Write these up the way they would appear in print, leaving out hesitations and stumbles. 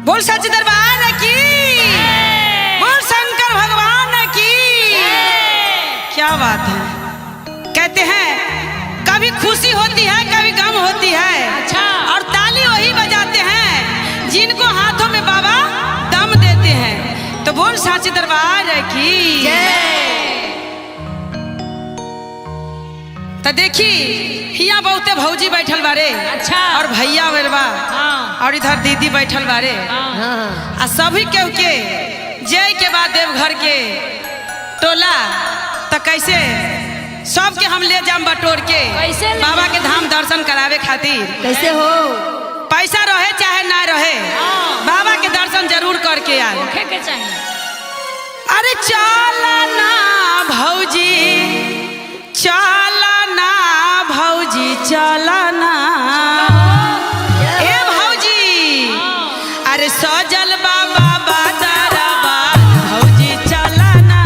बोल सच दरबार की, बोल शंकर भगवान की। क्या बात है। कहते हैं कभी खुशी होती है कभी गम होती है। अच्छा। और ताली वही बजाते हैं जिनको हाथों में बाबा दम देते हैं। तो बोल सच दरबार की। तो देखी हिया बहुते भौजी बैठल बारे। अच्छा। और भैया बरबा। हाँ। और इधर दीदी बैठल बारे। हाँ। आ सभी केहू के जय के बाद देवघर के टोला तो कैसे सबके हम ले जाम बटोर के कैसे ले बाबा जाम? के धाम दर्शन करावे खातिर। कैसे हो? पैसा रहे चाहे ना रहे हाँ। बाबा के दर्शन जरूर करके आए। होखे के चाहिए। अरे चला ना भौजी, चला ना भौजी, चला ना ए भौजी। अरे सजल बाबा दरबार भौजी चला ना,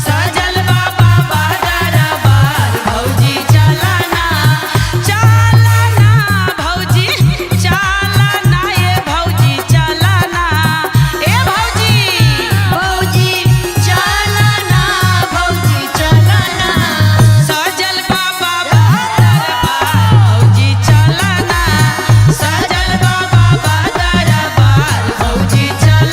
सजल बाबा दरबार भौजी चला ना, चला ना भौजी, चला ना ए भौजी, चला ना ए भौजी, भौजी चला ना, भौजी चला ना। सजल बाबा दरबार भौजी चला ना, सजल बाबा दरबार भौजी चला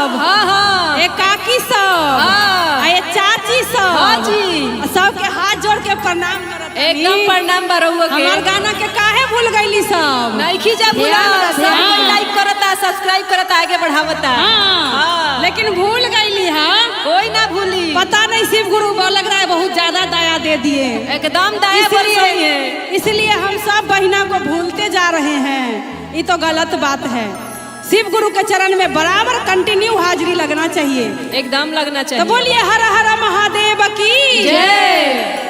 सब, हाँ हाँ ए काकी सब, हाँ। आ ये चाची सब, हाँ जी। सबके हाथ जोड़ के प्रणाम करत एकदम प्रणाम बरहुआ के। हमार गाना के काहे भूल गईली सब? नहीं खींचा भूला हाँ, सब हाँ। लाइक करता सब्सक्राइब करता आगे बढ़ावता। हाँ, लेकिन भूल गईली। हाँ, कोई ना भूली। पता नहीं शिव गुरु लग रहा है बहुत ज्यादा दया दे दिए, एकदम दया बरसई है। इसलिए हम सब बहिना को भूलते जा रहे हैं। ये तो गलत बात है। शिव गुरु के चरण में बराबर कंटिन्यू हाजिरी लगना चाहिए। एकदम लगना तो चाहिए। बोलिए हर हर महादेव की जय।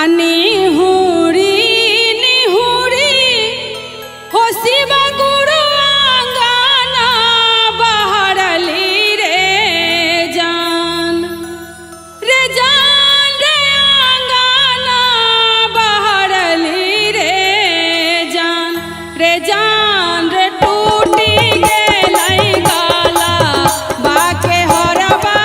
अनिहुरी निहुरी हो शिव गुरु आंगना बहरली रे जान रे आंगना बहरली रे जान रे टूटी गेलै गाला बाके हरबा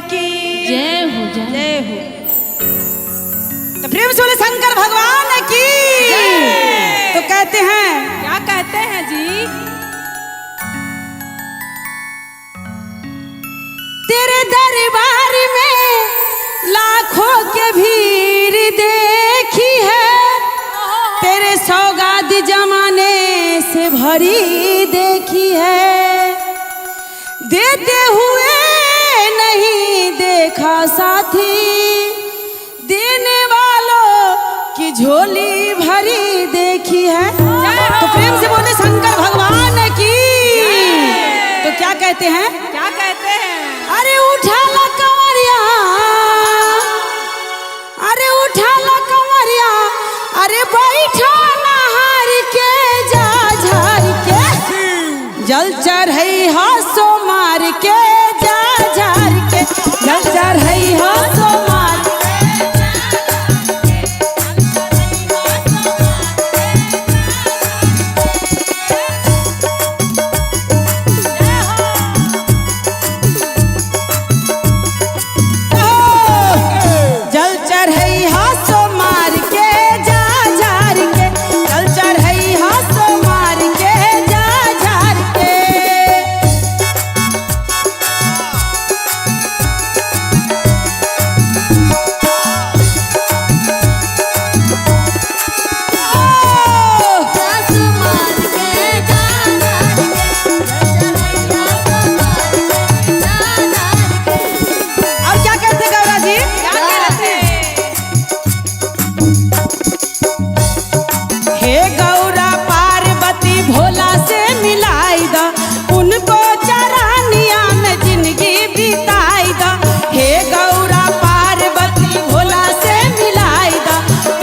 की जय हो जय जय हो। तो प्रेम से बोले शंकर भगवान की। तो कहते हैं, क्या कहते हैं जी? तेरे दरबार में लाखों के भीड़ देखी है, तेरे सौगात जमाने से भरी देखी है, देते हुए नहीं देखा साथी, देने वालों की झोली भरी देखी है। तो प्रेम से बोले शंकर भगवान की। तो क्या कहते हैं? क्या कहते हैं? अरे उठा ला कंवरिया, अरे उठा ला कंवरिया, अरे बैठा नहार के जा झार के, जल चढ़ई हा सो मार के जा झार के, जल चढ़ई हा सो मार के। जल चढ़ई हा सो मार के जा झार के, जल चढ़ई हा सो मार के जा झार के। और क्या कहते हैं गौरा जी? क्या कहते हैं? हे गौरा पार्वती भोला से मिलाई दा, उनको चरानिया में जिंदगी बिताई दा। हे गौरा पार्वती भोला से मिलाई दा,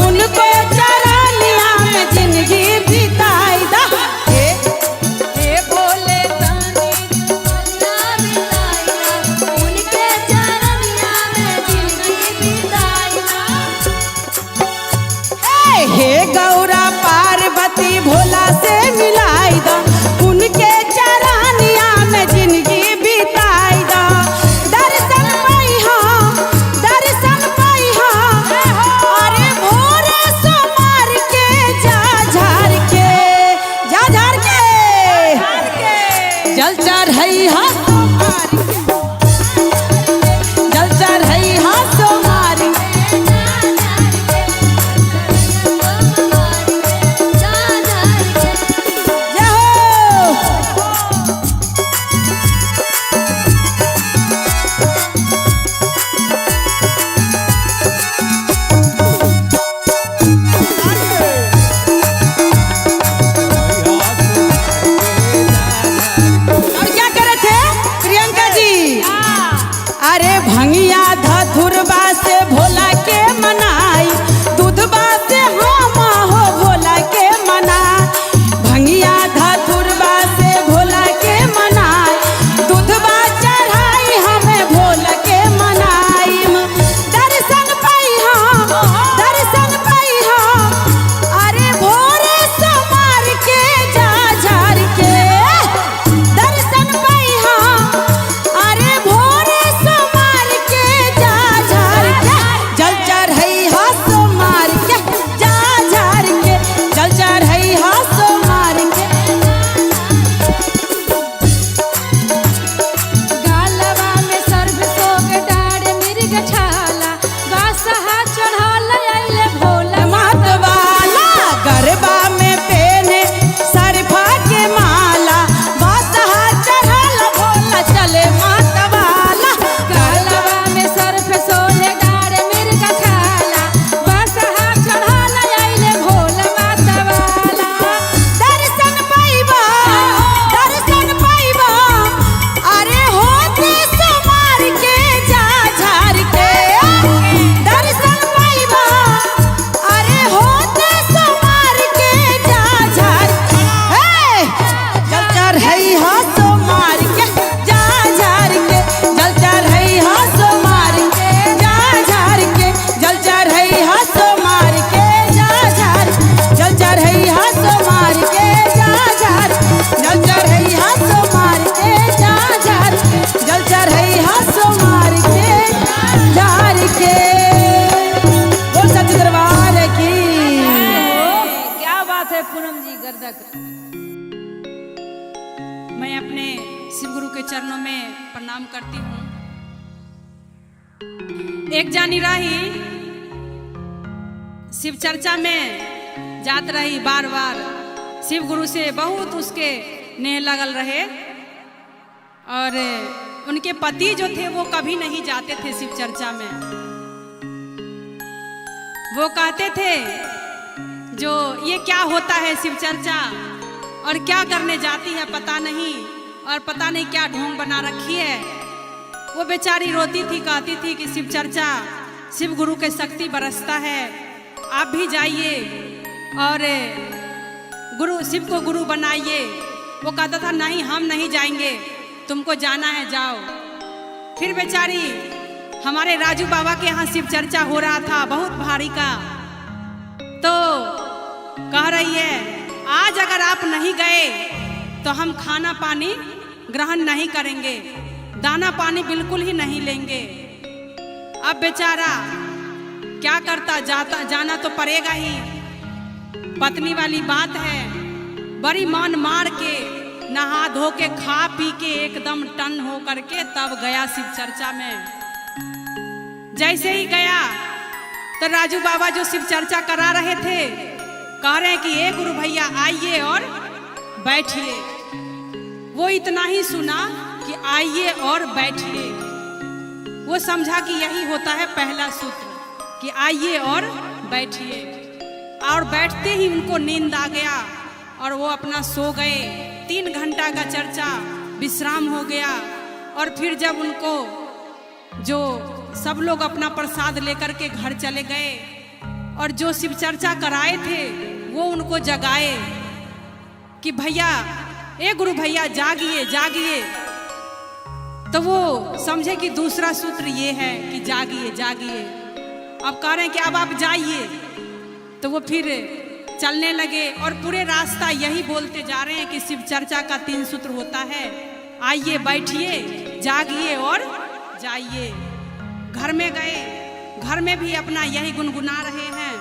उनको चरानिया में जिंदगी बिताई दा। हे भोले तानी दुनिया बिताइना, उनके चरनिया में जिंदगी बिताइना। हे गौरा पार्वती भोला से मिलाई दा, उनके चरानिया में जिंदगी बिताई दा। दर्शन पाई हा, अरे भोरे सो मार के जा झार के, जा झार के, जल चढ़ई हा सो मार के, जल चढ़ई हा सो मार के। जय हो। और क्या करे थे प्रियंका जी? अरे भंगिया धथुरबा से भोला के मनाई, दूधबा से हम हो भोला के मना। भंगिया धथुरबा से भोला के मनाई, दूधबा चढ़ाई हमें भोला के मनाई। दर्शन पाई हा, अरे भोरे सो मार के जा झार के, दर्शन पाई हा, अरे भोरे सो मार के जा झार करती हूँ। एक जानी रही शिव चर्चा में जात रही, बार बार शिव गुरु से बहुत उसके नेह लगल रहे और उनके पति जो थे वो कभी नहीं जाते थे शिव चर्चा में। वो कहते थे जो ये क्या होता है शिव चर्चा और क्या करने जाती है पता नहीं, और पता नहीं क्या ढोंग बना रखी है। वो बेचारी रोती थी, कहती थी कि शिव चर्चा, शिव गुरु के शक्ति बरसता है, आप भी जाइए और गुरु शिव को गुरु बनाइए। वो कहता था नहीं हम नहीं जाएंगे, तुमको जाना है जाओ। फिर बेचारी हमारे राजू बाबा के यहाँ शिव चर्चा हो रहा था बहुत भारी का, तो कह रही है आज अगर आप नहीं गए तो हम खाना पानी ग्रहण नहीं करेंगे, दाना पानी बिल्कुल ही नहीं लेंगे। अब बेचारा क्या करता, जाना तो पड़ेगा ही। पत्नी वाली बात है, बड़ी मान मार के नहा धो के खा पी के एकदम टन हो करके तब गया शिव चर्चा में। जैसे ही गया तो राजू बाबा जो शिव चर्चा करा रहे थे कह रहे हैं कि ए गुरु भैया आइए और बैठिए। वो इतना ही सुना कि आइए और बैठिए। वो समझा कि यही होता है पहला सूत्र कि आइए और बैठिए, और बैठते ही उनको नींद आ गया और वो अपना सो गए। 3 घंटा का चर्चा विश्राम हो गया। और फिर जब उनको जो सब लोग अपना प्रसाद लेकर के घर चले गए और जो शिव चर्चा कराए थे वो उनको जगाए कि भैया ए गुरु भैया जागिए जागिए। तो वो समझे कि दूसरा सूत्र ये है कि जागिए जागिए। अब कह रहे हैं कि अब आप जाइए। तो वो फिर चलने लगे और पूरे रास्ता यही बोलते जा रहे हैं कि शिव चर्चा का 3 सूत्र होता है, आइए बैठिए जागिए और जाइए। घर में गए, घर में भी अपना यही गुनगुना रहे हैं।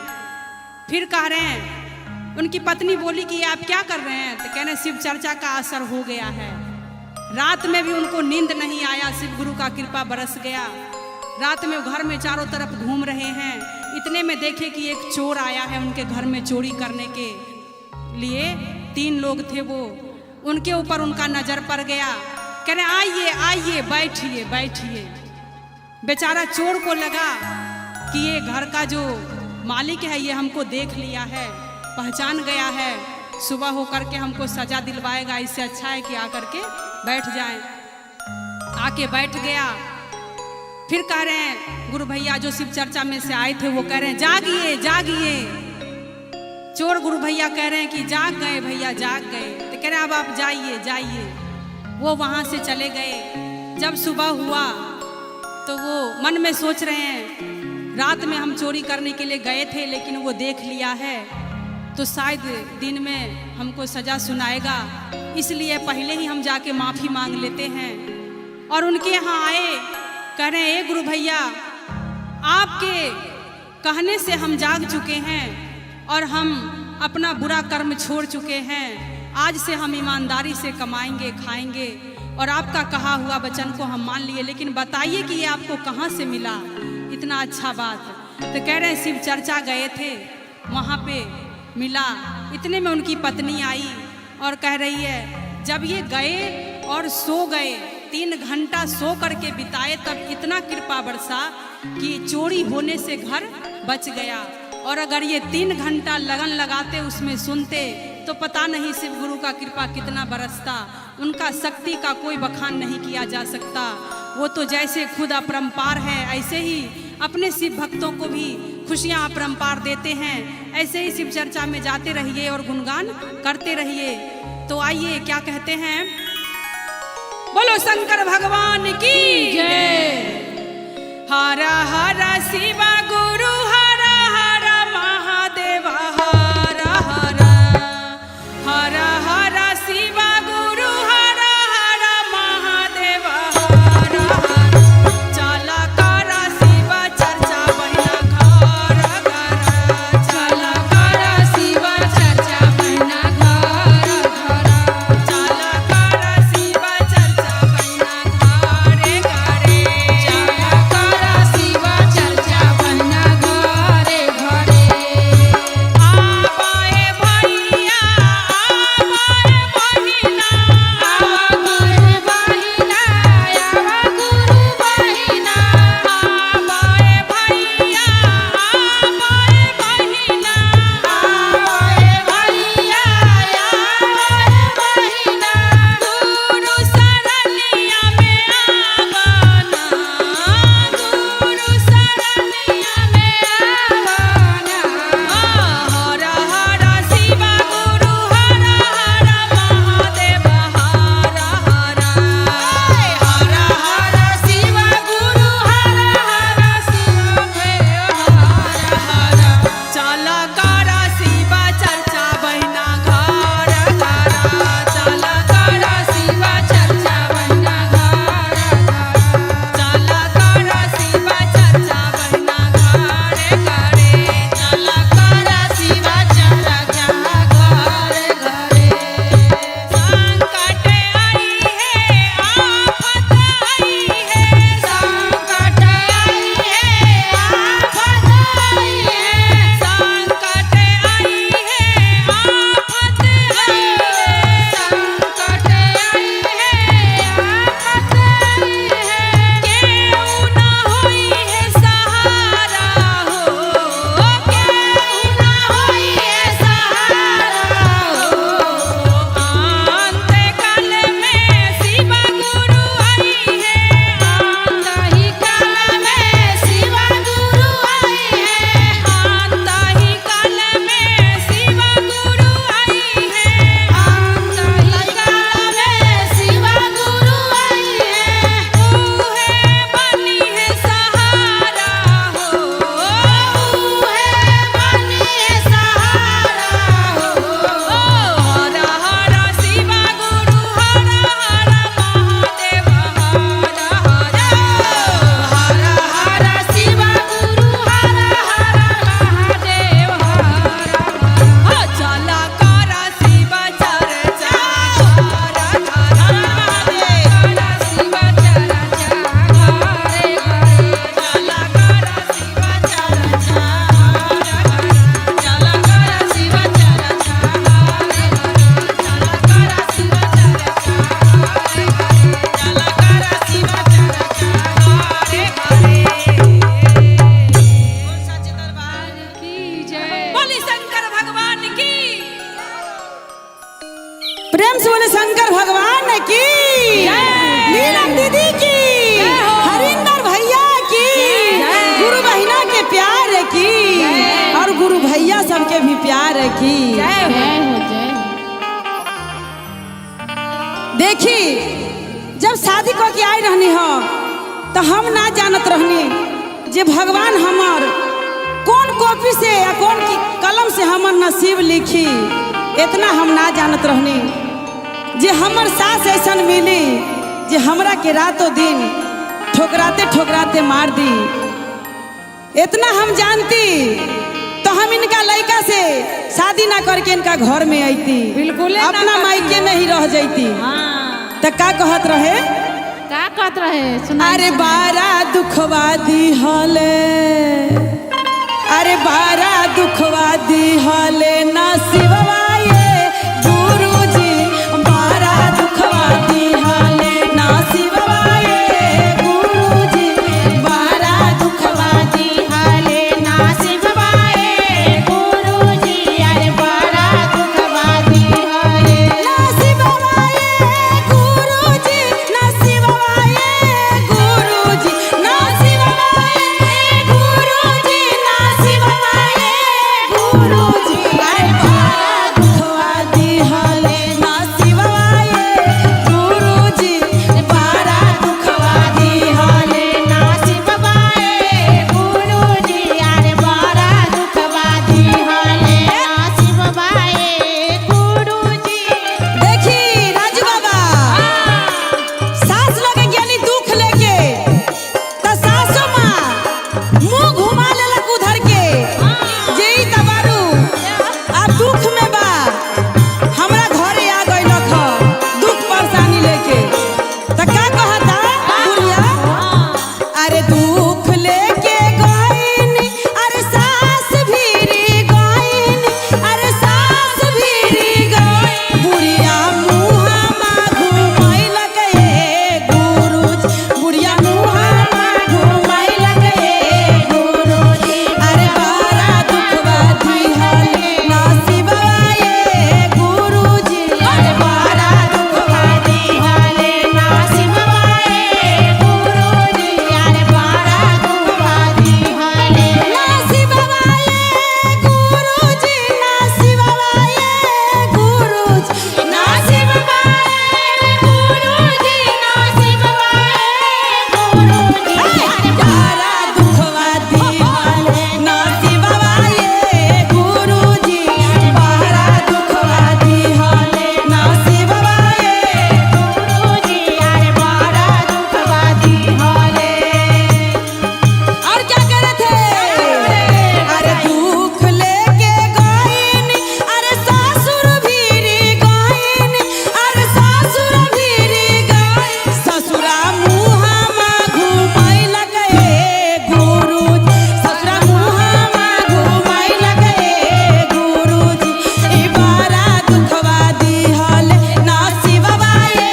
फिर कह रहे हैं, उनकी पत्नी बोली कि आप क्या कर रहे हैं? तो कह रहे हैं शिव चर्चा का असर हो गया है। रात में भी उनको नींद नहीं आया, शिव गुरु का कृपा बरस गया। रात में घर में चारों तरफ घूम रहे हैं। इतने में देखे कि एक चोर आया है उनके घर में चोरी करने के लिए। 3 लोग थे वो, उनके ऊपर उनका नजर पड़ गया। कह रहे आइए आइए बैठिए बैठिए। बेचारा चोर को लगा कि ये घर का जो मालिक है ये हमको देख लिया है, पहचान गया है, सुबह होकर के हमको सजा दिलवाएगा, इससे अच्छा है कि आकर के बैठ जाएं। आके बैठ गया। फिर कह रहे हैं गुरु भैया जो शिव चर्चा में से आए थे वो कह रहे हैं जागिए जागिए। चोर गुरु भैया कह रहे हैं कि जाग गए भैया जाग गए। तो कह रहे हैं अब आप जाइए जाइए। वो वहां से चले गए। जब सुबह हुआ तो वो मन में सोच रहे हैं रात में हम चोरी करने के लिए गए थे लेकिन वो देख लिया है तो शायद दिन में हमको सजा सुनाएगा, इसलिए पहले ही हम जाके माफ़ी मांग लेते हैं। और उनके यहाँ आए, कह रहे हैं ए गुरु भैया आपके कहने से हम जाग चुके हैं और हम अपना बुरा कर्म छोड़ चुके हैं। आज से हम ईमानदारी से कमाएंगे खाएंगे और आपका कहा हुआ वचन को हम मान लिए, लेकिन बताइए कि ये आपको कहाँ से मिला इतना अच्छा बात। तो कह रहे हैं शिव चर्चा गए थे, वहाँ पे मिला। इतने में उनकी पत्नी आई और कह रही है जब ये गए और सो गए, 3 घंटा सो करके बिताए, तब इतना कृपा बरसा कि चोरी होने से घर बच गया। और अगर ये 3 घंटा लगन लगाते उसमें सुनते तो पता नहीं शिव गुरु का कृपा कितना बरसता। उनका शक्ति का कोई बखान नहीं किया जा सकता। वो तो जैसे खुद अपरंपार है ऐसे ही अपने शिव भक्तों को भी खुशियाँ अपरंपार देते हैं। ऐसे ही शिव चर्चा में जाते रहिए और गुणगान करते रहिए। तो आइए क्या कहते हैं, बोलो शंकर भगवान की जय। हर हर शिव गुरु हर हर महादेव हर हर हर हर शिव गुरु हर हर महादेव हर हर। चल कर शिव चर्चा बहिना घर घर, चल कर शिव चर्चा बहिना घर घर, चल कर शिव चर्चा बहिना घरे देखी जब शादी को के आई रहनी हो तो हम ना जानत रहनी जे भगवान हमार कौन कॉपी से या कौन की कलम से हमर नसीब लिखी। इतना हम ना जानत रहनी जे हमर सास ऐसन मिली जे हमरा के रातों दिन ठोकराते ठोकराते मार दी। इतना हम जानती तो हम इनका लड़का से शादी ना करके इनका घर में आईती, बिल्कुल अपना मायके में ही रह जाती। तो का कहत रहे अरे बारा दुखवा दी हले, अरे बारा दुखवा दी हले नसीबवा ये गुरुजी, बारा दुखवा दी हले नसीबवा ये गुरुजी, बारा दुखवा दी हले नसीबवा ये गुरुजी, अरे बारा दुखवा दी हले नसीबवा ये गुरुजी, नसीबवा ये गुरुजी, नसीबवा ये गुरुजी, नसीबवा ये गुरुजी, अरे बारा दुखवा दी हले नसीबवा ये गुरुजी, बारा दुखवा दी हले नसीबवा ये गुरुजी, अरे बारा दुखवा दी हले नसीबवा ये गुरुजी। देखी राजू बाबा सास लगे गेली दुख लेके त सासो माँ मुंह घुमा लेलक उधर के जे ई तबारू अब दुख में बा हमरा घरे आ गइलक ह दुख परेशानी लेके। त का कहता बुढ़िया अरे दुख लेके गइनी, अरे सास भीरी गइनी, अरे सास भीरी गइनी, बुढ़िया मुहा मा घुमैलक हे गुरुजी, बुढ़िया मुहा मा घुमैलक हे गुरुजी, अरे बारा दुखवा दी हले नसीबवा ये गुरुजी, अरे बारा दुखवा दी हले नसीबवा ये गुरुजी, अरे बारा दुखवा दी हले नसीबवा ये गुरुजी, नसीबवा ये गुरुजी, नसीबवा ये गुरुजी, नसीबवा ये गुरुजी, अरे बारा दुखवा दी हले नसीबवा ये गुरुजी, बारा दुखवा दी हले नसीबवा ये गुरुजी, अरे बारा दुखवा दी हले। और क्या करे थे अरे दुख लेके गइनी, अरे सासुर भीरी गइनी, अरे सासुर भीरी गइनी, ससुरा मुहा मा घुमैलक हे गुरुजी, ससुरा मुहा मा घुमैलक हे गुरुजी, ई बारा दुखवा दी हले नसीबवा ये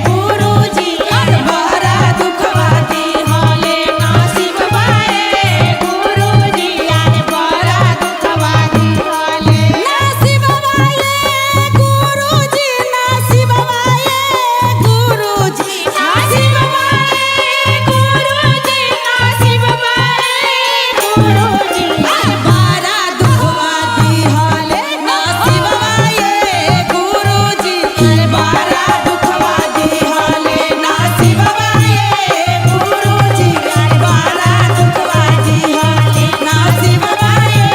गुरुजी, बारा दुखवा दी हले नसीबवा ये गुरुजी, अरे बारा दुखवा दी हले नसीबवा ये गुरुजी, नसीबवा ये गुरुजी, नसीबवा ये गुरुजी, नसीबवा ये गुरुजी, अरे बारा दुखवा दी हले नसीबवा ये गुरुजी, अरे बारा दुखवा दी हले नसीबवा ये गुरुजी, अरे बारा दुखवा दी हले नसीबवा ये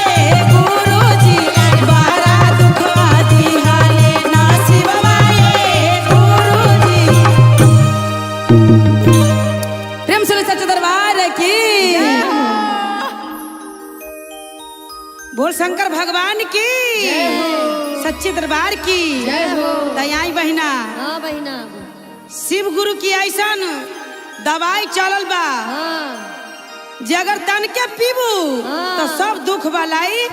गुरुजी, अरे बारा दुखवा दी हले नसीबवा ये गुरुजी। प्रेम से सच्चे दरबार की बोल शंकर भगवान की सच्चे दरबार की दयाई बहिना। हाँ बहिना शिव गुरु की ऐसन दवाई चलल बा जे अगर तन के पीबू तो सब दुख बलाई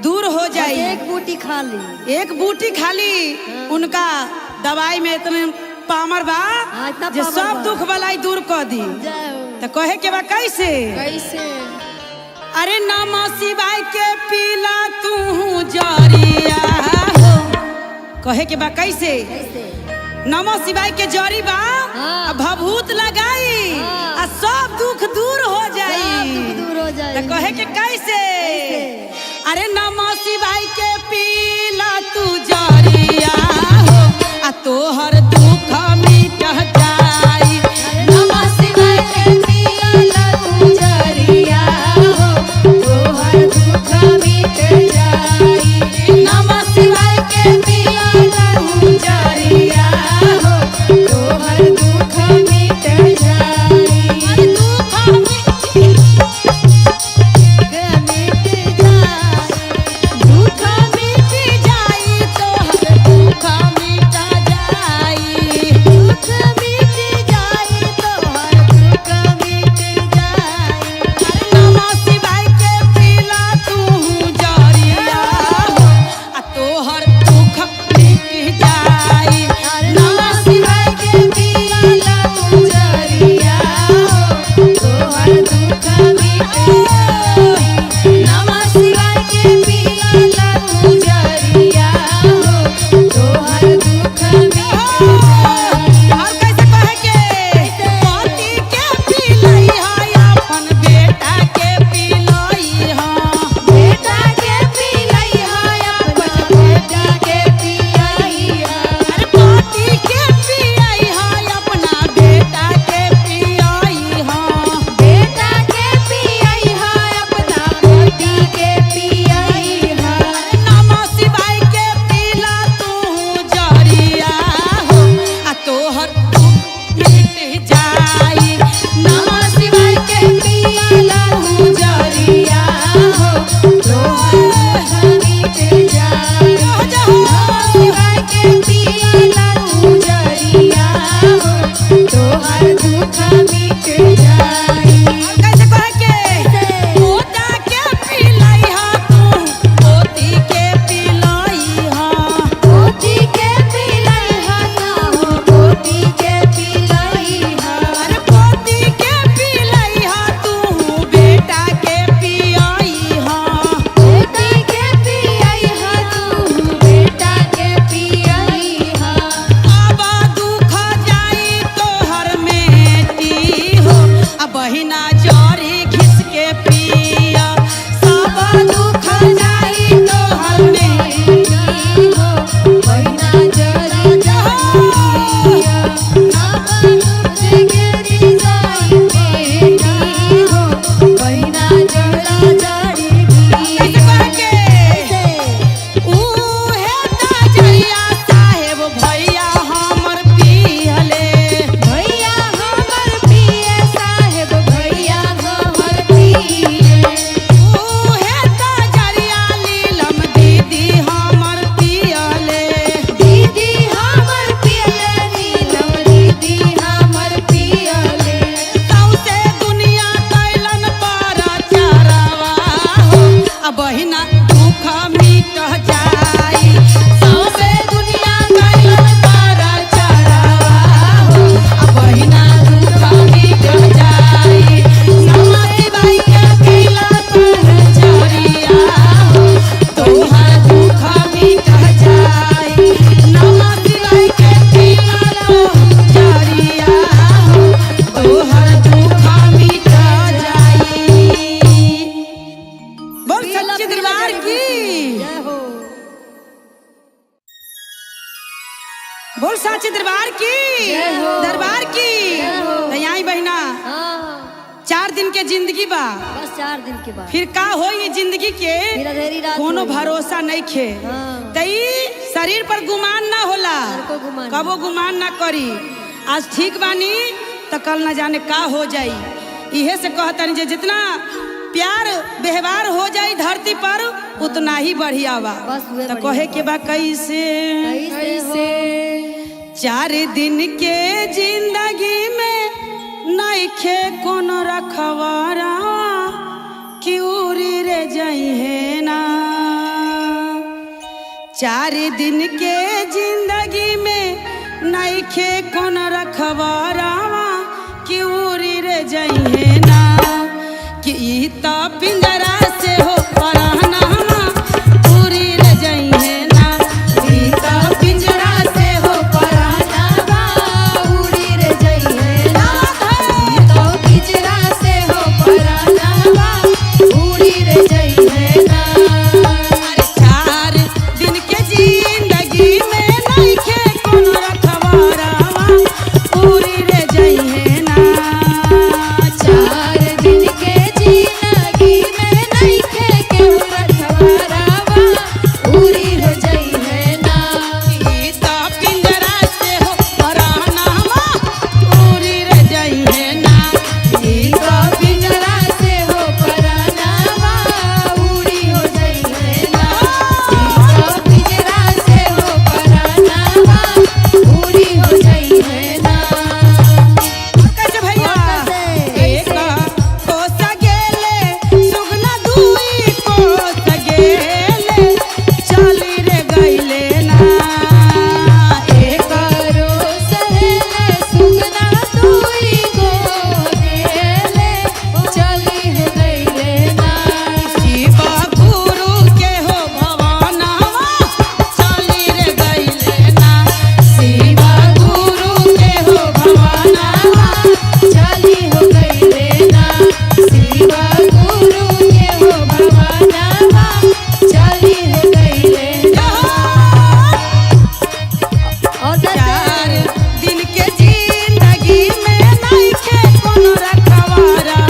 दूर हो जाई। एक बूटी खा ली, एक बूटी खाली उनका दवाई में इतने पामर बा इतना जे पावर सब बा। दुख बलाई दूर कर दी। जय हो। तो कहे के बा कैसे कैसे अरे नमः शिवाय के पीला तू जरिया हो। कहे के बा कैसे कैसे नमः शिवाय के जरी बा हाँ। आ भभूत लगाई हाँ। आ सब दुख दूर हो जाई। सब दुख दूर हो जाई। तो कहे के कैसे अरे नमः शिवाय के पीला तू जरिया हो आ तोहर दुख में बोल साचे दरबार की दरबार की। तो यहाँ बहना 4 दिन के जिंदगी बा, बस 4 दिन के बाद फिर का हो ये जिंदगी के कोनो भरोसा नहीं खे। तई शरीर पर गुमान ना होला, कबो गुमान ना करी। आज ठीक बानी तो कल न जाने का हो जाई। इहे से कहतनी जे जितना प्यार व्यवहार हो जाई धरती पर उतना ही बढ़िया बा। तो कहे के बा कैसे 4 दिन के जिंदगी में नइखे कोनो रखवारा कि उड़ी रे जाई है ना। 4 दिन के जिंदगी में नइखे कोनो रखवारा कि उड़ी रे जाई है ना। कि ई त पिंजरा से हो पराना उड़ी रे जाई है ना। ई त पिंजरा से हो पराना उड़ी रे जाई है ना। तो पिंजरा से हो पराना उड़ी रे जाई है ना। 4 दिन के जिंदगी में नइखे कोनो रखवारा उड़ी रे जाई है ना। 4 दिन के जिंदगी में नइखे केहू रखवारा उड़ी रे जाई है ना। ई त पिंजरा से हो पराना उड़ी रे जाई है ना। ई त पिंजरा से हो पराना उड़ी हो जाई है ना। पिंजरा से हो पराना उड़ी हो जाई है ना। कैसे भैया एक को सगेले सुगना दुई को सगेले चली रे गईले ना। एक करो सहेले सुगना दुई गो गेले चली हो गईले ना। शिव गुरु के हो भवनवा चली रे गईले ना। शिव गुरु के हो भवनवा चली हो गईले ना। शिव गुरु के हो भवनवा चली हो गईले ना। और 4 दिन के जिंदगी में नइखे कोनो रखवारा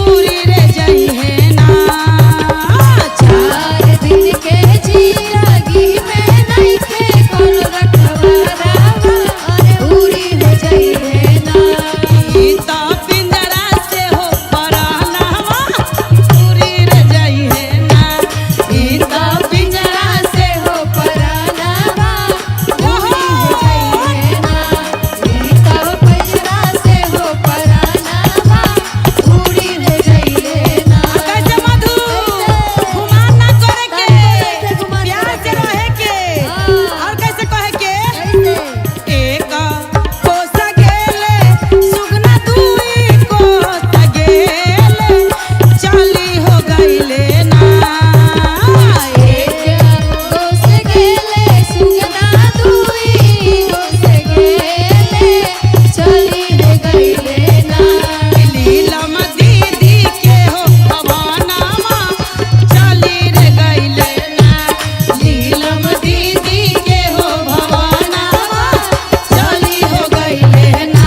उड़ी रे जाई है ना। 4 दिन के जिंदगी में नइखे कोनो रखवारा उड़ी हो जाई है ना। ई त पिंजरा से हो पराना उड़ी रे जाई है ना। ई त पिंजरा से हो पराना उड़ी हो जाई है ना। पिंजरा से हो पराना उड़ी हो जाई है ना। कैसे मधु गुमान ना करे के, प्यार से रहे के। और कैसे कहे के एक को सगेले सुगना दुई को सगेले चली हो गईले ना। गो से गेले सुगना दुई गो से गेले चली रे गईले ना। लीलम दीदी के हो भवनमा चली रे गईले ना। लीलम दीदी के हो भवनमा चली हो गईले ना।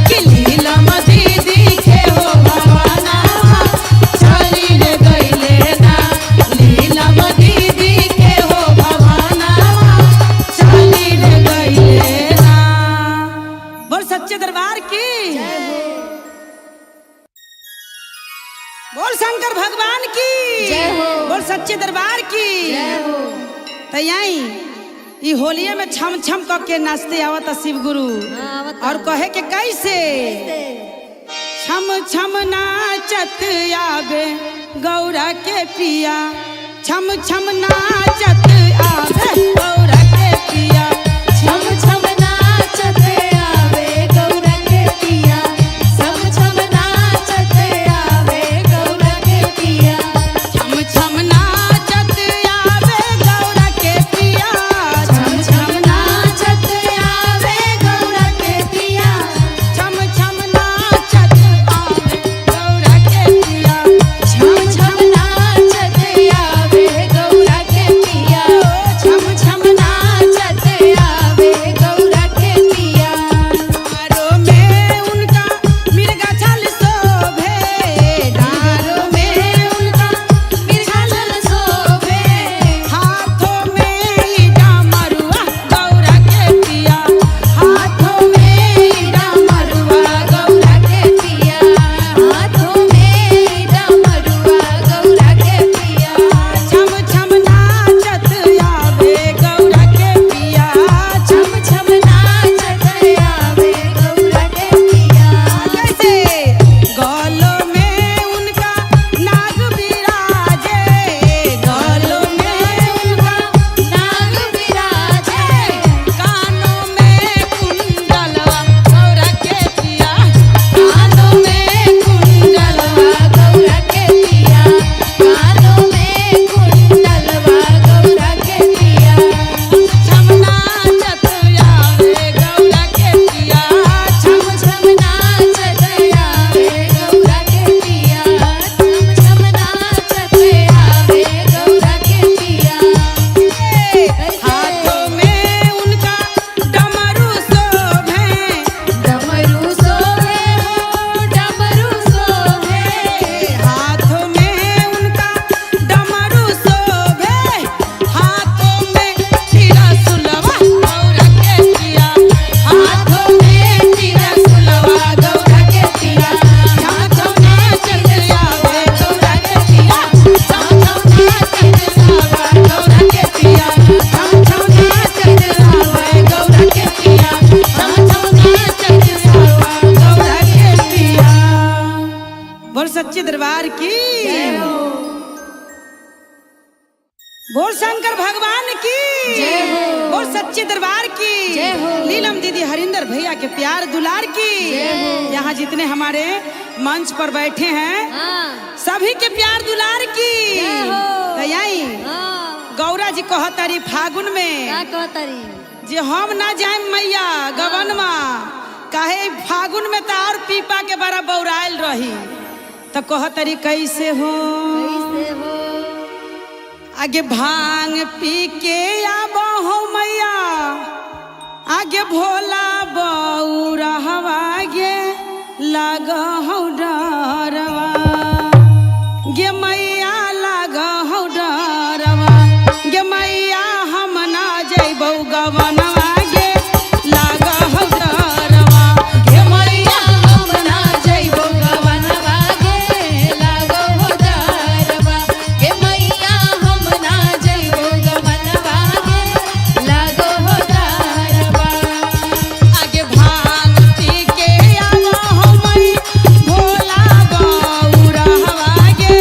कि लीलम दीदी के हो भवनमा चली रे गईले ना। लीलम दीदी के हो भवनमा चली रे गईले ना। बोल सच्चे दरबार की बोल शंकर भगवान की जय हो। बोल सच्चे दरबार की जय हो। तो यही ई होलिये में छम छम क के नाचते आवत शिव गुरु। और कहे के कैसे छम छम नाचत आवे गौरा के पिया। छम छम नाचत आवे गौरा के पिया। छम छम नाचत आवे गौरा के पिया। छम छम नाचत आवे गौरा के पिया। छम छम नाचत आवे गौरा के पिया। छम छम नाचत आवे गौरा के पिया। छम छम नाचत आवे गौरा के पिया। छम छम नाचत आवे गौरा के पिया। छम छम नाचत बोल सच्चे दरबार की, बोल शंकर भगवान की, बोल सच्चे दरबार की, नीलम दीदी हरिंदर भैया के प्यार दुलार की, यहाँ जितने हमारे मंच पर बैठे हैं सभी के प्यार दुलार की। यही गौरा जी कहतरी फागुन में जे हम ना जाए मैया गवनमा काहे फागुन में तो और पीपा के बड़ा बौराइल रही तो कहतरी कैसे हो आगे भांग पी के आबो हो मैया आगे भोला बौरहवा गे लग हो डरवा गे मैया लग हो डरवा गे मैया हम ना जइबौ गवनवा गे लग हो डरवा गे मैया हम ना जइबौ गवनवा गे लग हो डरवा गे मैया हम ना जइबौ गवनवा गे लग हो डरवा आगे भांग पी के आवा हो मई भोला बौरहवा गे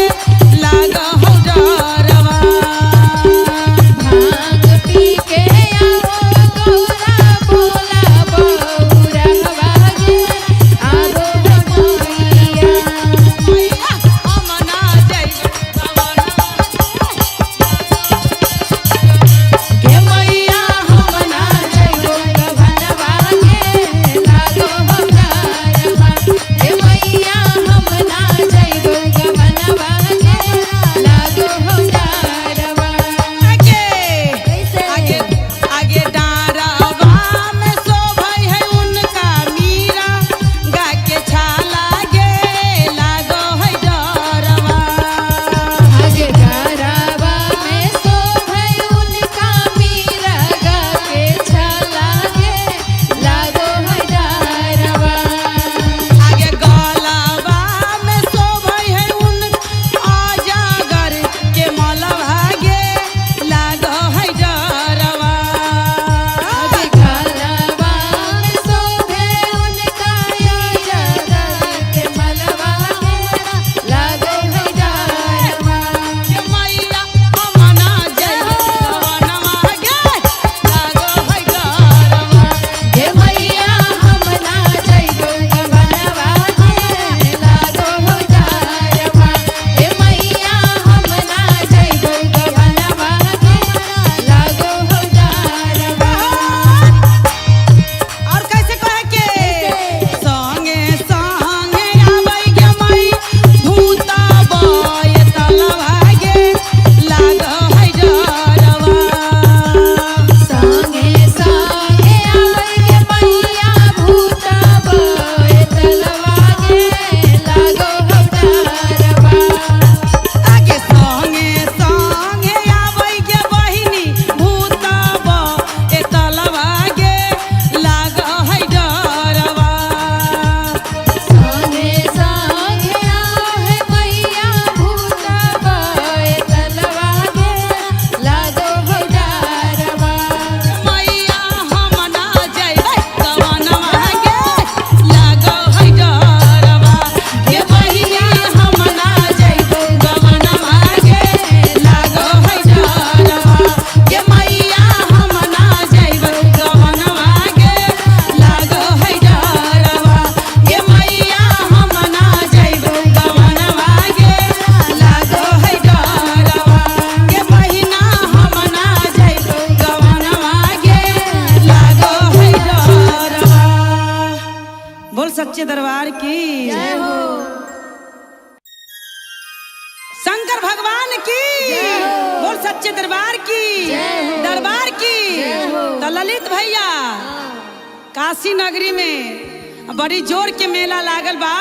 लग हो डरवा भांग पी के आओ गौरा भोला बौरहवा गे आगो हो मैया मैया हम ना जइबौ गे मैया हम ना जइबौ गवनवा गे लागो हो डरवा गे मैया हम ना जइबौ गवनवा गे लागो हो डरवा आगे आगे डारवा में शोभै है उनका मीरा गा के छाला गे लागो है डरवा आगे डारवा में शोभै उनका मीरा गा के छाला गे लागो है डरवा आगे गलवा में शोभै है उन अजगर के मलवा गे लागो है डरवा आगे गलवा में शोभे उनका अजगर के मलवा गे लागो है डरवा गे मैया हम ना जइबौ गवनवा गे लागो है डरवा गे मैया हम ना जइबौ गवनवा गे लागो हो डरवा गे मैया हम ना जइबौ गवनवा गे लागो हो डरवा और कैसे कहे के संगे संगे आबै गे मई भूता बय तलवा गे लागो है डरवा संगे संगे आबै गे मैया भूता बय तलवा गे लागो हो डरवा आगे संगे संगे आबै गे बहिनी भूता बय तलवा गे लागो है डरवा संगे संगे आहे मैया भूता बय तलवा गे लागो हो डरवा मैया हम ना जइबै गवनवा गे लागो है डरवा गे मैया हम ना जइबौ गवनवा गे लागो है डरवा गे मैया हम ना जइबौ गवनवा गे लागो है डरवा गे मैया हम ना जइबौ गवनवा गे लागो है डरवा गे बहिना हम ना जइबौ गवनवा गे लागो है डरवा। बोल सच्चे दरबार की जय हो, शंकर भगवान की बोल सच्चे दरबार की दरबार की। तो ललित भैया काशी नगरी में बड़ी जोर के मेला लागल बा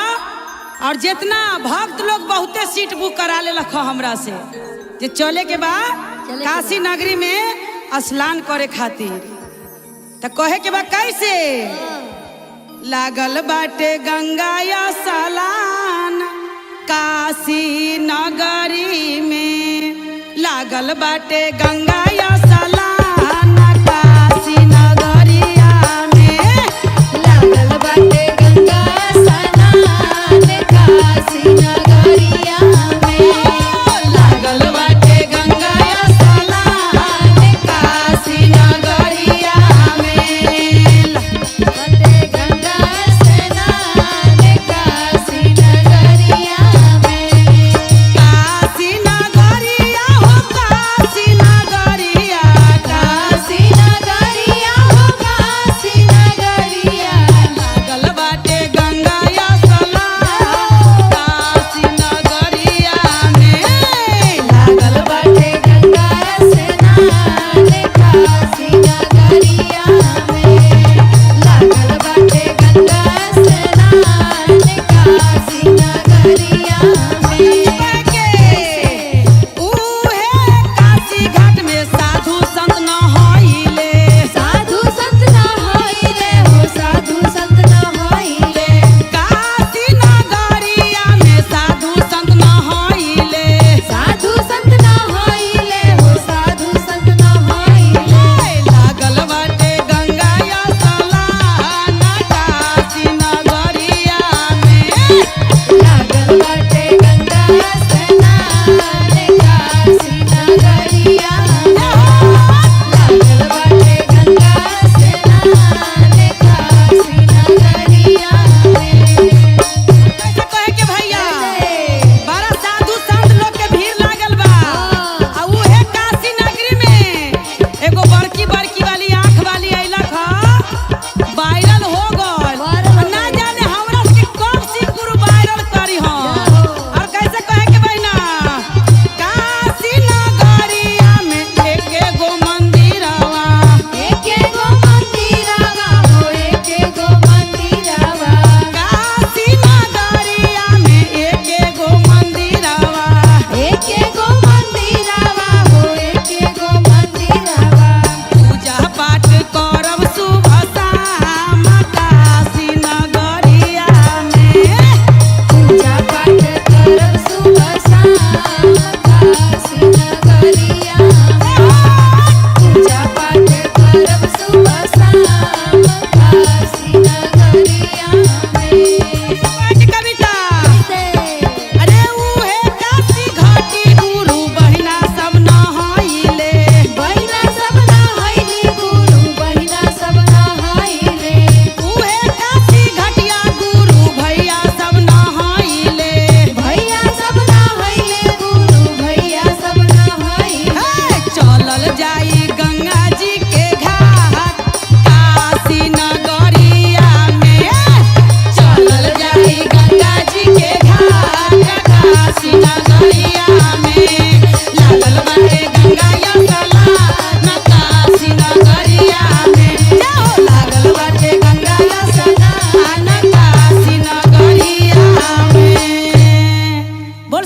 और जितना भक्त लोग बहुते सीट बुक करा ले रखो हमरा से जे चले के बा काशी नगरी में स्नान करे खातिर। तो कहे के बा कैसे लागल बाटे गंगा या सलान काशी नगरी में लागल बाटे गंगा या सलान काशी नगरिया में लागल बाटे गंगा सलान काशी नगरिया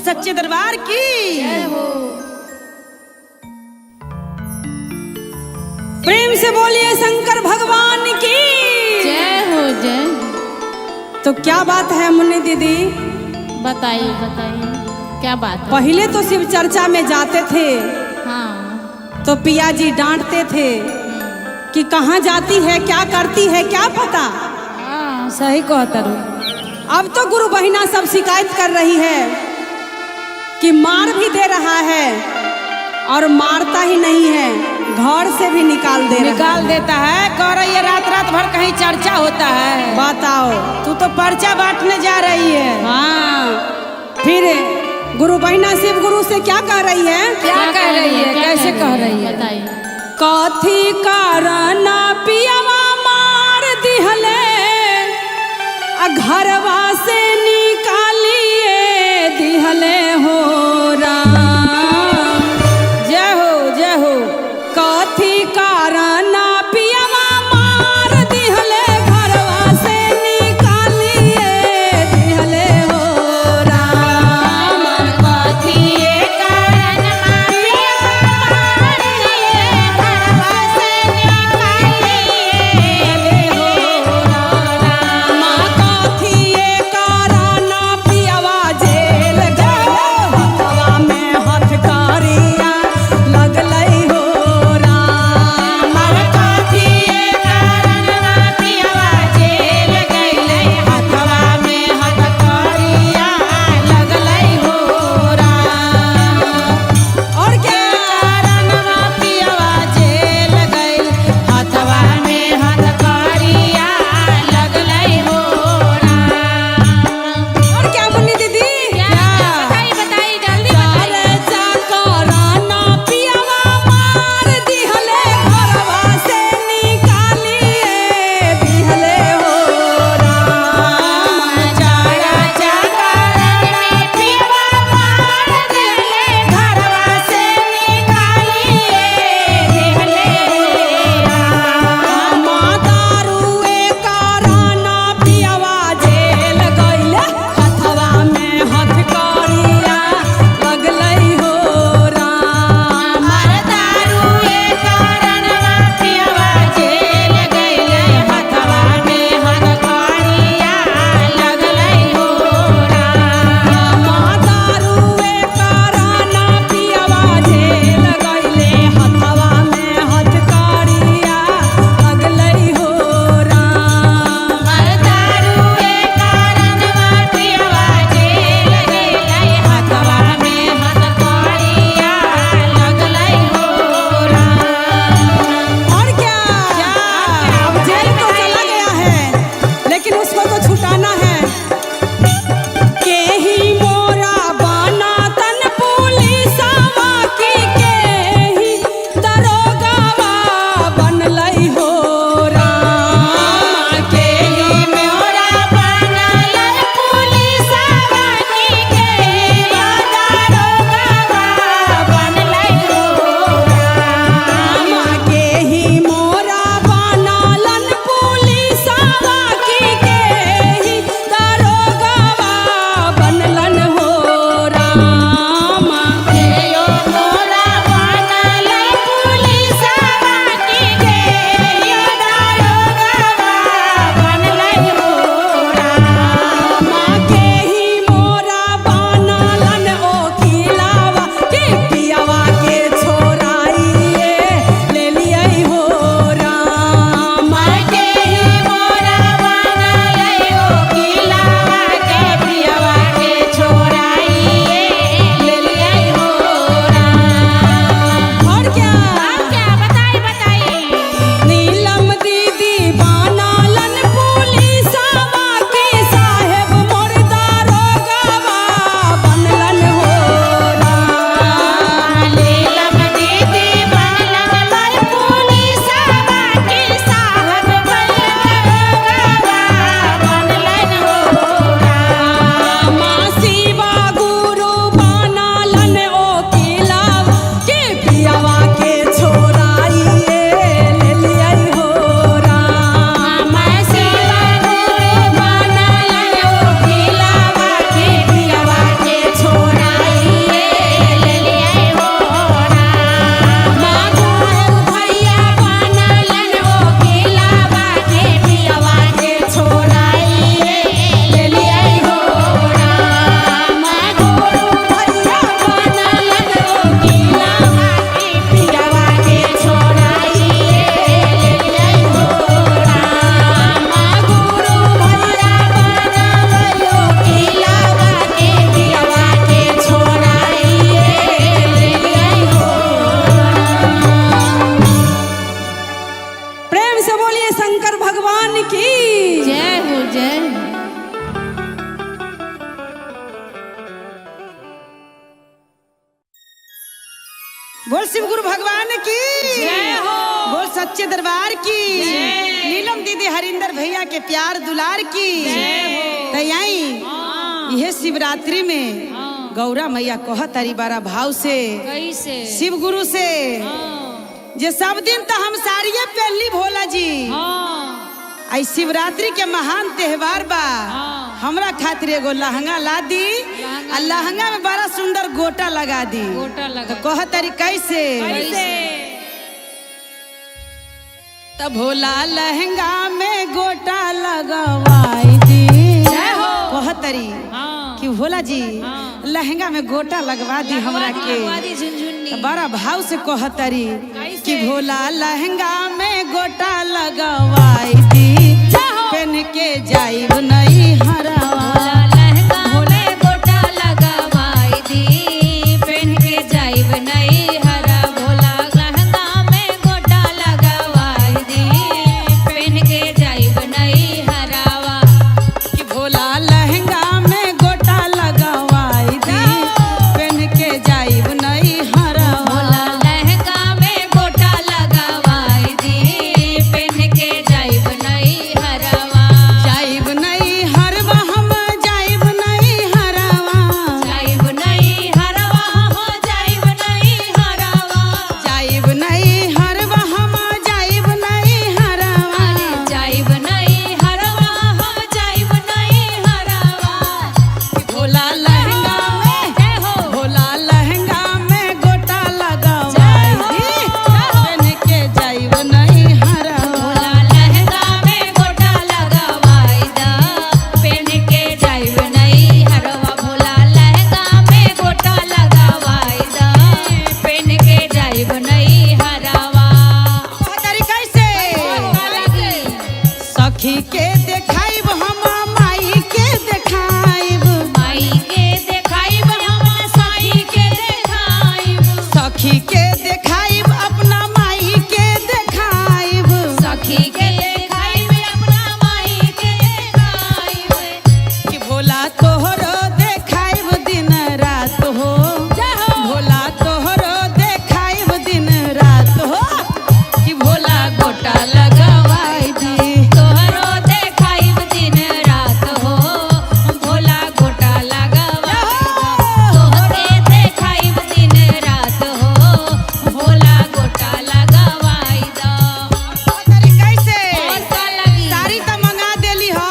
सच्चे दरबार की। जय हो। प्रेम से बोलिए शंकर भगवान की। जय हो जय। तो क्या बात है मुन्नी दीदी? बताइए बताइए क्या बात है? पहले तो शिव चर्चा में जाते थे हाँ। तो पिया जी डांटते थे कि कहाँ जाती है, क्या करती है, क्या पता। हाँ सही कहता रू। अब तो गुरु बहिना सब शिकायत कर रही है कि मार भी दे रहा है और मारता ही नहीं है, घर से भी निकाल दे रहा निकाल देता है। कह रही है रात रात भर कहीं चर्चा होता है। बताओ। तू तो पर्चा बांटने जा रही है। हाँ, फिर गुरु बहिना शिव गुरु से क्या कह रही है? क्या कह रही है, कैसे कह रही है? बताइए। कथी कारण पियवा मार दिहले आ घरवा से निकालिए दिहले हो राम। जय हो जय हो। कथी कारण पियवा मार दिहले घरवा से निकालिए दिहले हो राम। कथिए कारण मार दिए घरवा से निकालिए हो राम। कथिए कारण बोल शिव गुरु भगवान की जय हो। बोल सच्चे दरबार की नीलम दीदी हरिंदर भैया के प्यार दुलार की तो यही यह शिवरात्रि में गौरा मैया कह तारी बारा भाव से कैसे शिव गुरु से जे सब दिन तो हम साड़िए पहनली भोला जी आई शिवरात्रि के महान त्योहार बा हमरा खातिर एगो लहंगा ला दी आ लहंगा में बड़ा सुंदर गोटा लगा दी। गोटा लगा तो कह तारी कैसे तब भोला लहंगा में गोटा लगवाई दी। कह तारी कि भोला जी लहंगा में गोटा लगवा दी हमरा के। तो बड़ा भाव से कह तारी कि भोला लहंगा में गोटा लगवाई दी पहन के जाइब नहीं हरावा। लहंगा में गोटा लगावाई दी पहन के जाइब नहीं हरा भोला लहंगा में गोटा लगावाई दी पहन के जाइब नहीं हरावा। कि भोला लहंगा में गोटा लगवाई दी पहन के जाइब नहीं हरावा। भोला लहंगा में गोटा लगावाई दी पहन के जाइब नहीं हरावा। जाइब नहीं हरवा हम जाइब नहीं हरावा। जाइब नहीं हरावा हो जाइब नहीं हरावा। जाइब नहीं हरवा हम जाइब नहीं हरावा। अरे जाइब नहीं हरावा हम जाइब नहीं हरावा। भोला लहंगा में जय हो भोला लहंगा में गोटा लगवाई दी पहन के जाइब नहीं हरावा। भोला लहंगा में गोटा लगावाई दा पहन के जाइब नहीं हरावा। भोला लहंगा में गोटा लगावाई दा पहन के जाइब नहीं हरावा। तरीका से सखी के देखाइब हम माई के देखाइब। माई के देखाइब हम साई के देखाइब। सखी के देखाइब अपना माई के देखाइब। सखी के देखाइब अपना माई के देखाइब। कि भोला तोहरो देखाइब दिन रात हो। भोला तोहरो देखाइब दिन रात हो। कि भोला गोटा लगवाई दी। तोहरो देखाइब दिन रात हो भोला गोटा लगावाई दा। तोहरे देखाइब दिन रात हो भोला गोटा लगावाई दा। तरीका से कैसा लगी साड़ी तो मंगा देली हो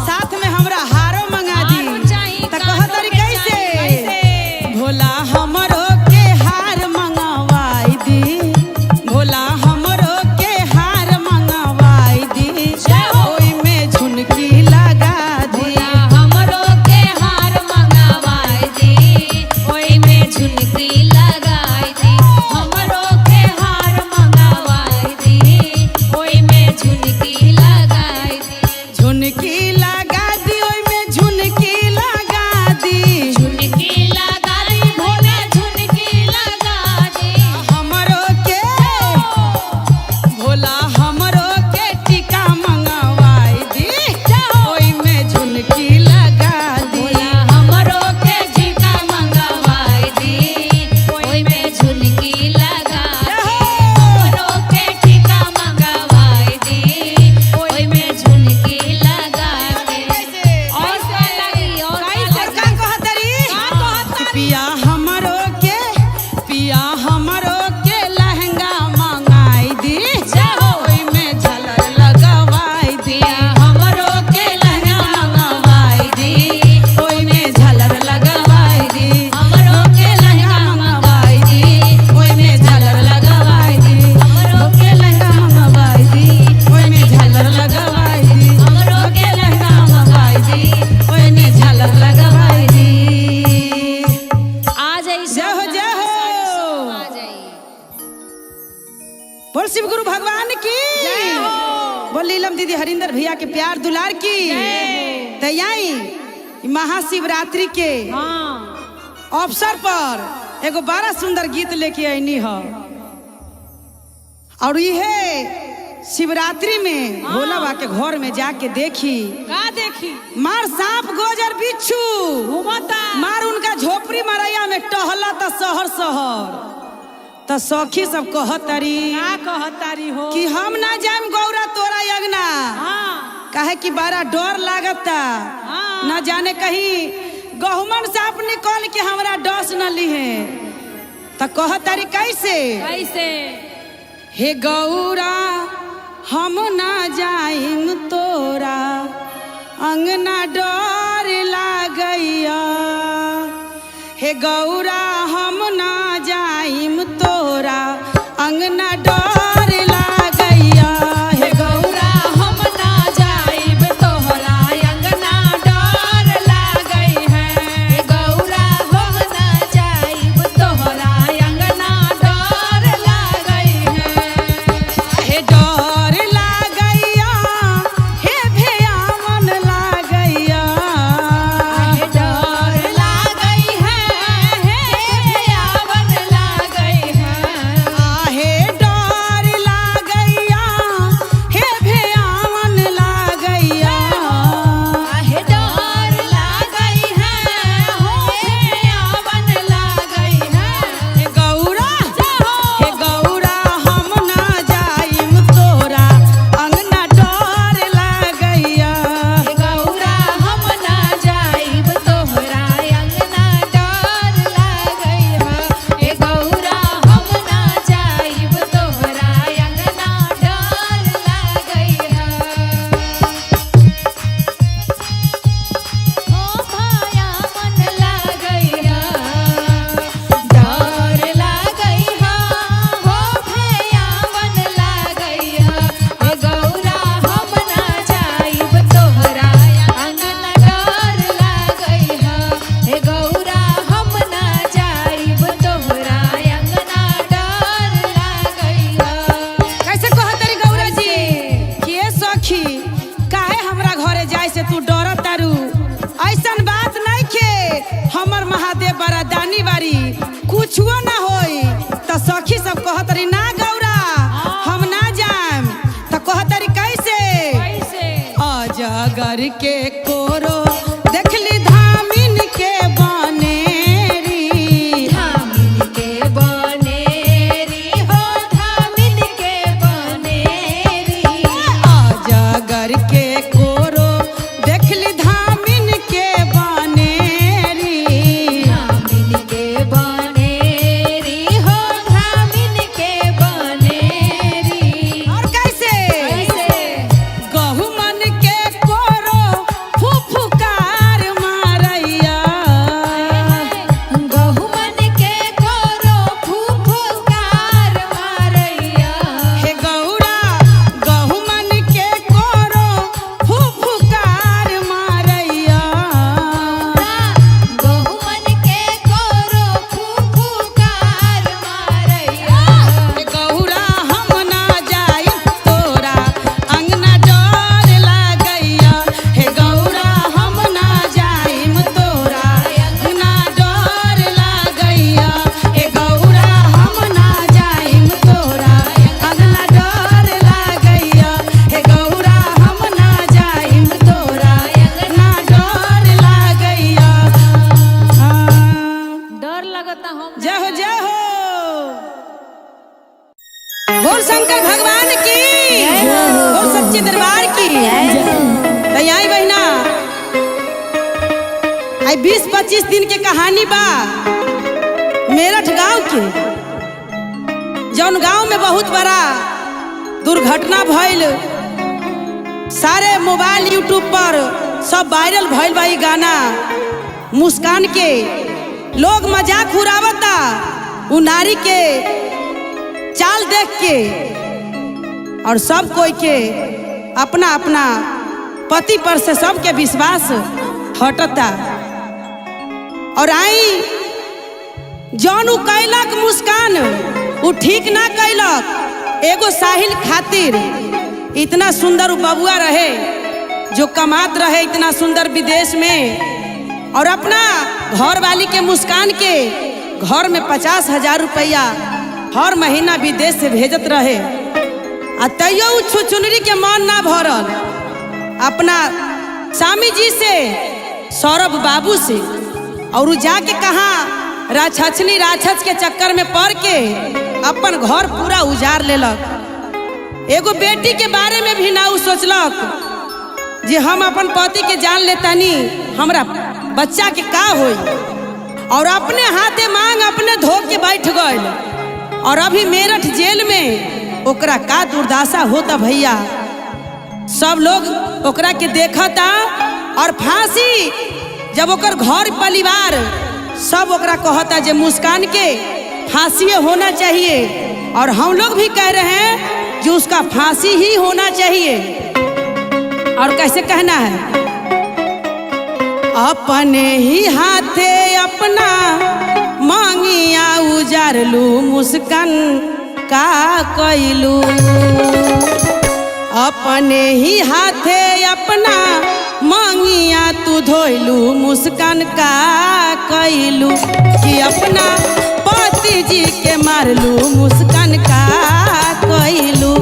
साथ में हमरा हारो मंगा दी। हारो चाही, त कानों कह तरी के कैसे चाही, भोला हमरो के हार मंगवाई दी। भोला हमरो के हार मंगवाई दी ओई में झुनकी लगा दी। भोला हमरो के हार मंगावाई दी ओई में झुनकी लगाई दी। हमरो के हार मंगावाई दी ओई में झुनकी लगाई दी। झुनकी लगा दी ओई में झुनकी लगा दी। झुनकी लगा दी भोला झुनकी लगा दी। हमरो के भोला हमरो के टीका मंगवाई दी ओई में झुनकी लगा दी। भोला हमरो के झुमका मंगावाई दी ओई में झुनकी लगा दी। हमरो के टीका मंगावाई दी ओई में झुनकी लगा दी। और क्या लगी और क्या का लगी? कहतरी का कहतरी? पिया हमरो के लहंगा मंगाई दी ओई में झलर लगवाई दी। हमरो के लहंगा मंगावाई दी ओई में झलर लगवाई दी। हमरो के लहंगा मंगावाई दी ओई में झलर लगवाई दी। हमरो के लहंगा मंगवाई दी ओई में झलर लगवाई दी। हमरो के लहंगा मंगावाई दी ओई में झलर लगवाई दी। आ जाई जय हो जय हो। आ जाई। बोल शिव गुरु भगवान की बोल नीलम दीदी हरिंदर भैया के प्यार दुलार की तैयारी महाशिवरात्रि के अवसर पर एगो बड़ा सुंदर गीत लेके आईनी हो। और यह शिवरात्रि में भोला बाबा के घर में जाके देखी का देखी मार सांप गोजर बिच्छू घूमता मार उनका झोपड़ी मरैया में टहला था शहर शहर तो सखी सब कहतरी क्या कहतारी हो कि हम ना जाएम गौरा तोरा यगना, हाँ काहे कि बड़ा डर लागता, हाँ। न जाने कहीं गहुमन साप निकल के हमरा डस न लिहे। तो कहतरी कैसे, कैसे हे गौरा हम ना जाइम तोरा अंगना डर लागैया, हे गौरा हम ना जाइम तोरा अंगना डर लागैया, हे गौरा हम ना जाइब तोहरा अंगना डर लागई है। गौरा हम ना जाइब तोहरा अंगना डर लागई है। हे डर लागैया, हे भयावन लागैया, हे डर लागई है, हे भयावन लागई है। आहे डर लागैया, हे भयावन लागैया, आहे डर लागई है, हो भयावन लागई है। हे गौरा हे गौरा हम ना जाइम तोरा अंगना डर लागैया, गौरा हम ना जाइब तोहरा अंगना डर लागई है। ए गौरा हम ना जाइब तोहरा अंगना डर लागई है। हो भाया मन लागई है, डर लागई है, हो भैया मन लागई है। ए गौरा हम ना जाइब तोहरा अंगना डर लागई है। ए गौरा हम ना जाइब तोहरा अंगना डर लागई है। कैसे कहतरी गौरा जी कि ए सखी काहे हमरा घरे जाए से तू डरत तारू, ऐसन बात नहीं के हमर महादेव बड़ा दानी बारी कुछो ना होई। तो सखी सब कहतरी ना गौरा हम ना जाएम, तो कहतरी कैसे, कैसे अजगर के कोरो देखली धामिन के बनेरी, धामिन के बनेरी हो, धामिन के बनेरी। अजगर के कोरो देखली धामिन के बनेरी, धामिन के बनेरी हो, धामिन के बनेरी। और कैसे कैसे गहुमन के कोरो फुफुकार मारैया, गहुमन के कोरो फुफकार मारैया। हे गौरा गहुमन के कोरो फुफुकार मारैया, गहुमन के कोरो फुफकार मारैया। हे गौरा हम ना जाई तोरा अंगना डर लागैया, हे गौरा हम ना जाइम तोरा अंगना डर लागैया, हे गौरा हम ना जाइम तोरा अंगना डर लागैया, हे गौरा हम ना जाइम तोरा अंगना डर लागैया। डर लगता हम जय हो जय हो, बोल शंकर भगवान की, बोल सच्चे दरबार की। तो आई बहिना आई 20-25 दिन के कहानी बा मेरठ गांव के, जौन गांव में बहुत बड़ा दुर्घटना भइल। सारे मोबाइल यूट्यूब पर सब वायरल भइल बा ई गाना मुस्कान के, लोग मजाक उड़ावता उ नारी के चाल देख के, और सब कोई के अपना अपना पति पर से सबके विश्वास हटता। और आई जौन उ कैलक मुस्कान उ ठीक ना कैलक, एगो साहिल खातिर इतना सुंदर उ बबुआ रहे जो कमात रहे इतना सुंदर विदेश में, और अपना घर वाली के मुस्कान के घर में 50,000 रुपया हर महीना विदेश से भेजत रहे। आ तैयो उ छुचुनरी के मन ना भरल, अपना स्वामी जी से सौरभ बाबू से, और उ जाके कहा राक्षसनी राक्षस के चक्कर में पड़ के अपन घर पूरा उजाड़ लेलक। एगो बेटी के बारे में भी ना उ सोचलक जे हम अपन पति के जान लेतानी हमरा बच्चा के का होई, और अपने हाथे मांग अपने धो के बैठ गइल। और अभी मेरठ जेल में ओकरा का दुर्दशा होता भैया, सब लोग ओकरा के देखता। और फांसी जब ओकर घर परिवार सब ओकरा कहता जे मुस्कान के फांसी होना चाहिए, और हम लोग भी कह रहे हैं कि उसका फांसी ही होना चाहिए। और कैसे कहना है, अपने ही हाथे अपना मांगिया उजारलू मुस्कान का कैलू, अपने ही हाथे अपना मांगिया तू धोइलू मुस्कान का कैलू, कि अपना पति जी के मारलू मुस्कान का कैलू।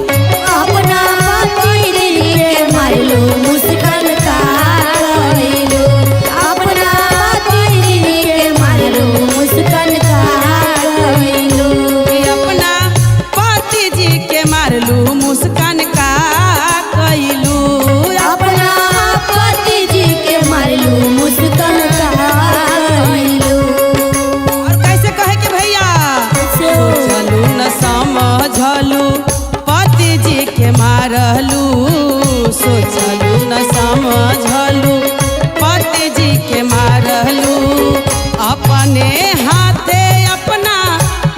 अपना पति जी के मारलू मुस्कान का कैलू, अपना पति जी के मारलू मुस्कान का कैलू, कि अपना पति जी के मारलू मुस्कान का कैलू, अपना पति जी के मारलू मुस्कान का कैलू। और कैसे कहे के भैया, सोचलू न समझलू पति जी के मारलू, सोचलू न समझलू पति जी के मारलू, अपने हाथे अपना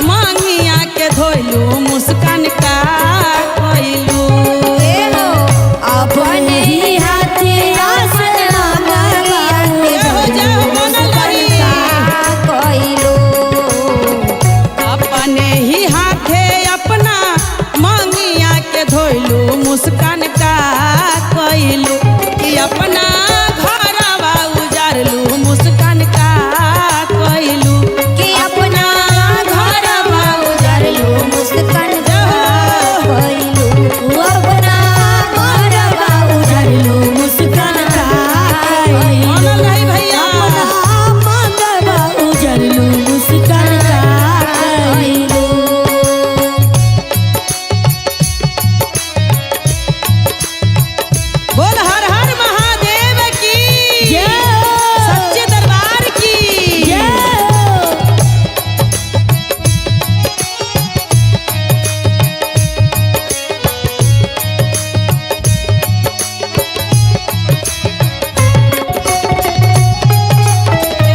मांगिया के धोइलू मुस्कान का कैलू। अपने ही हाथे अपना मांगिया के धोइलू मुस्कान का कैलू, अपने ही हाथे अपना मांगिया के धोइलू मुस्कान का कैलू, कि अपना घरवा उजारलू मुस्कान का कैलू, कि अपना घरवा उजारलू मुस्कान का कैलू, अपना घरवा उजारलू मुस्कान का कैलू, मानल रही भैया। अपना घरवा उजारलू मुस्कान का कैलू। बोल हर हर महादेव की जय। सच्चे दरबार की जय।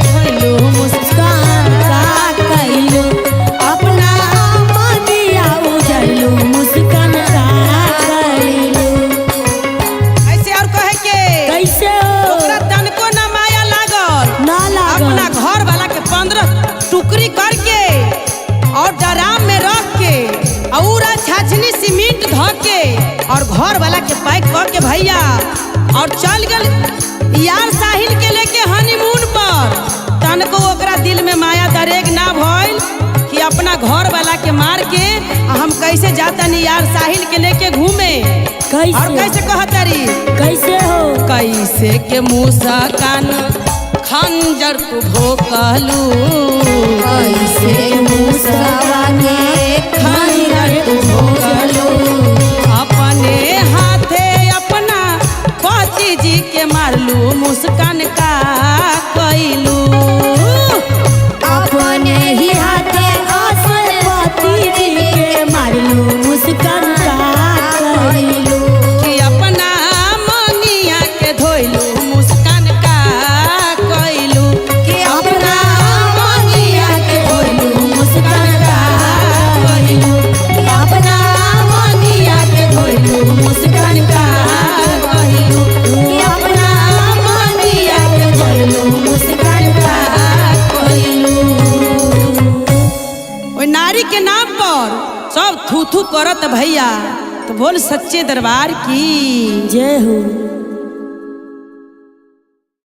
धोइलू मुस्कान मुस्कान का कैलू, अपना मांगिया उजारलू मुस्कान का कैलू। ऐसे और कहे के कैसे हो ओकरा तनको ना माया लागल, ना अपना लागल, घर वाला के 15 टुकड़ी करके और ड्राम में रख के और छाछनी सीमेंट ध के और घर वाला के पैक कर के भैया और चल गल यार साहिल के लेके हनीमून पर। तनको ओकरा दिल में माया दरेग ना भइल कि अपना घर वाला के मार के हम कैसे जाता नहीं यार साहिल के लेके घूमे। और कैसे कहतरी, कैसे हो कैसे के मूसा कान खंजर तू भोकलू, कैसे मूसवा के खंजर तू भोकलू, अपने हाथे अपना पति जी के मारलू मुस्कान का कैलू, अपने ही हाथे पति जी के मारलू मुस्कान का कैलू, कि अपना मंगिया के धोइलू मुस्कान का कैलू, कि अपना मांगिया के धोइलू मुस्कान का कैलू, कि अपना मांगिया के धोइलू मुस्कान का कैलू, कि अपना मांगिया के धोइलू मुस्कान का कैलू। ओइ नारी के नाम पर सब थू थू करत भैया। तो बोल सच्चे दरबार की जय हो।